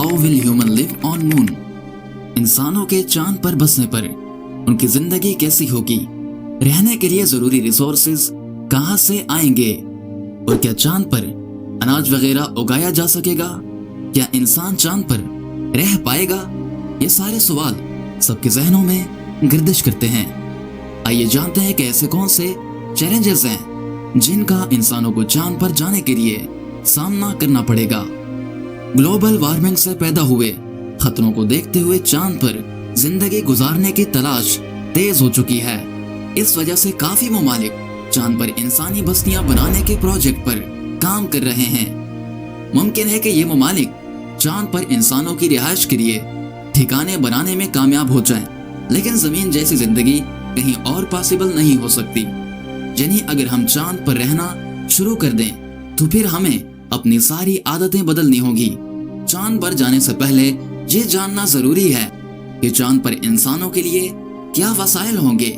How will human live on moon. इंसानों के चांद पर बसने पर उनकी जिंदगी कैसी होगी, रहने के लिए जरूरी रिसोर्सेज कहां से आएंगे, और क्या चांद पर अनाज वगैरह उगाया जा सकेगा, क्या इंसान चांद पर रह पाएगा। ये सारे सवाल सबके जहनों में गर्दिश करते हैं। आइए जानते हैं कि ऐसे कौन से चैलेंजेस हैं जिनका इंसानों को चांद पर जाने के लिए सामना करना पड़ेगा। ग्लोबल वार्मिंग से पैदा हुए खतरों को देखते हुए चांद पर जिंदगी गुजारने की तलाश तेज हो चुकी है। इस वजह से काफी ममालिक चांद पर इंसानी बस्तियां बनाने के प्रोजेक्ट पर काम कर रहे हैं। मुमकिन है कि ये ममालिक चांद पर इंसानों की रिहाइश के लिए ठिकाने बनाने में कामयाब हो जाएं, लेकिन जमीन जैसी जिंदगी कहीं और पॉसिबल नहीं हो सकती। यानी अगर हम चांद पर रहना शुरू कर दें तो फिर हमें अपनी सारी आदतें बदलनी होगी। चांद पर जाने से पहले ये जानना जरूरी है कि चांद पर इंसानों के लिए क्या वसाइल होंगे।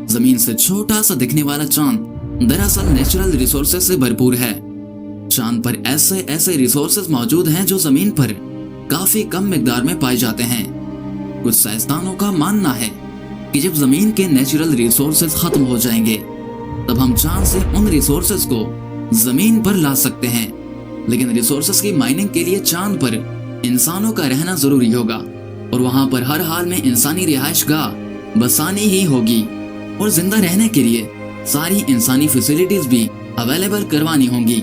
जमीन से छोटा सा दिखने वाला चांद दरअसल नेचुरल रिसोर्सेज से भरपूर है। चांद पर ऐसे रिसोर्सेज मौजूद हैं जो जमीन पर काफी कम मिकदार में पाए जाते हैं। कुछ साइंसदानों का मानना है कि जब जमीन के नेचुरल रिसोर्सेज खत्म हो जाएंगे तब हम चांद से उन रिसोर्सेज को जमीन पर ला सकते हैं, लेकिन रिसोर्सेज की माइनिंग के लिए चांद पर इंसानों का रहना जरूरी होगा और वहां पर हर हाल में इंसानी रिहाइशगाह बसानी ही होगी और जिंदा रहने के लिए सारी इंसानी फैसिलिटीज भी अवेलेबल करवानी होंगी।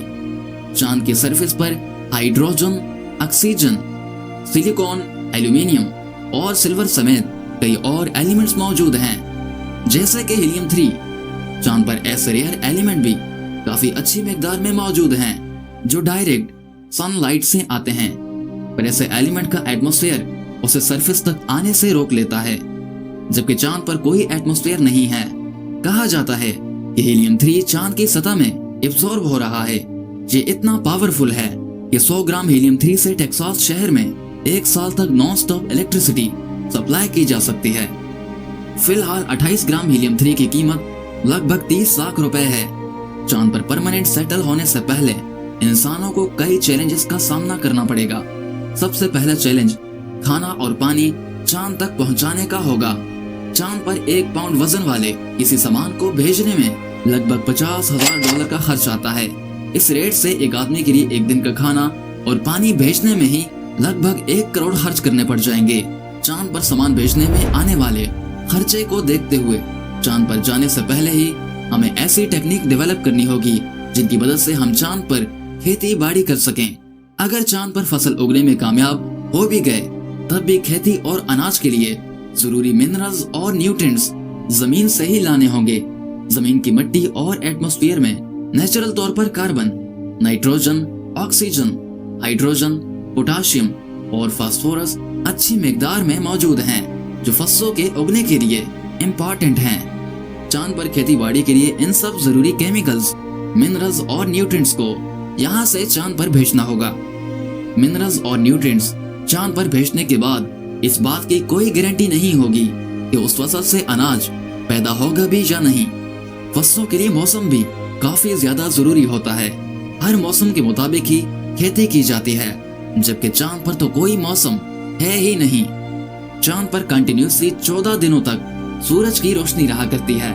चांद की सरफेस पर हाइड्रोजन, ऑक्सीजन, सिलिकॉन, एल्यूमिनियम और सिल्वर समेत कई और एलिमेंट्स मौजूद हैं, जैसे कि हीलियम 3। चांद पर ऐसे रेयर एलिमेंट भी काफी अच्छी मिकदार में मौजूद हैं जो डायरेक्ट सनलाइट से आते हैं, पर ऐसे एलिमेंट का एटमॉस्फेयर उसे सरफेस तक आने से रोक लेता है, जबकि चांद पर कोई एटमॉस्फेयर नहीं है। कहा जाता है कि हीलियम 3 चांद की सतह में एब्सॉर्ब हो रहा है। ये इतना पावरफुल है कि 100 ग्राम हीलियम 3 से टेक्सास शहर में 1 साल तक नॉन स्टॉप इलेक्ट्रिसिटी सप्लाई की जा सकती है। फिलहाल 28 ग्राम हीलियम 3 की कीमत लगभग 30 लाख रुपए है। चांद पर परमानेंट सेटल होने से पहले इंसानों को कई चैलेंजेस का सामना करना पड़ेगा। सबसे पहला चैलेंज खाना और पानी चांद तक पहुंचाने का होगा। चांद पर 1 पाउंड वजन वाले किसी सामान को भेजने में लगभग $50,000 का खर्च आता है। इस रेट से एक आदमी के लिए एक दिन का खाना और पानी भेजने में ही लगभग 1 करोड़ खर्च करने पड़ जाएंगे। चांद पर सामान भेजने में आने वाले खर्चे को देखते हुए चांद पर जाने से पहले ही हमें ऐसी टेक्निक डेवलप करनी होगी जिनकी मदद से हम चांद पर खेती बाड़ी कर सकें। अगर चांद पर फसल उगने में कामयाब हो भी गए तब भी खेती और अनाज के लिए जरूरी मिनरल्स और न्यूट्रिएंट्स जमीन से ही लाने होंगे। जमीन की मिट्टी और एटमॉस्फेयर में नेचुरल तौर पर carbon, nitrogen, oxygen, hydrogen, potassium और फास्फोरस अच्छी मिकदार में मौजूद हैं, जो फसलों के उगने के लिए इम्पोर्टेंट हैं। चांद पर खेती बाड़ी के लिए इन सब जरूरी केमिकल्स, मिनरल्स और न्यूट्रिएंट्स को यहाँ से चांद पर भेजना होगा। मिनरल्स और न्यूट्रिएंट्स चांद पर भेजने के बाद इस बात की कोई गारंटी नहीं होगी कि उस फसल से अनाज पैदा होगा भी या नहीं। फसलों के लिए मौसम भी काफी ज्यादा जरूरी होता है। हर मौसम के मुताबिक ही खेती की जाती है, जबकि चांद पर तो कोई मौसम है ही नहीं। चांद पर कंटिन्यूसली 14 दिनों तक सूरज की रोशनी रहा करती है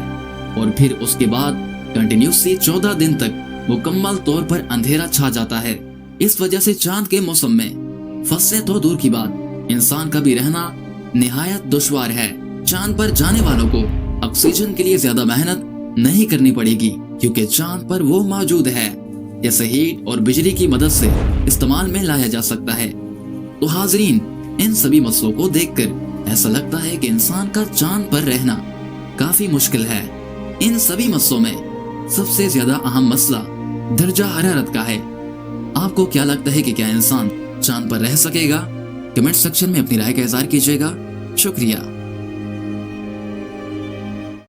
और फिर उसके बाद कंटिन्यूसली 14 दिन तक मुकम्मल तौर पर अंधेरा छा जाता है। इस वजह से चांद के मौसम में फसलें तो दूर की बात, इंसान का भी रहना निहायत दुश्वार है। चांद पर जाने वालों को ऑक्सीजन के लिए ज्यादा मेहनत नहीं करनी पड़ेगी, क्योंकि चांद पर वो मौजूद है जैसे हीट और बिजली की मदद से इस्तेमाल में लाया जा सकता है। तो हाजरीन, इन सभी मसलों को देखकर ऐसा लगता है कि इंसान का चांद पर रहना काफी मुश्किल है। इन सभी मसलों में सबसे ज्यादा अहम मसला दर्जा हरारत का है। आपको क्या लगता है कि क्या इंसान चांद पर रह सकेगा? कमेंट सेक्शन में अपनी राय का इज़हार कीजिएगा। शुक्रिया।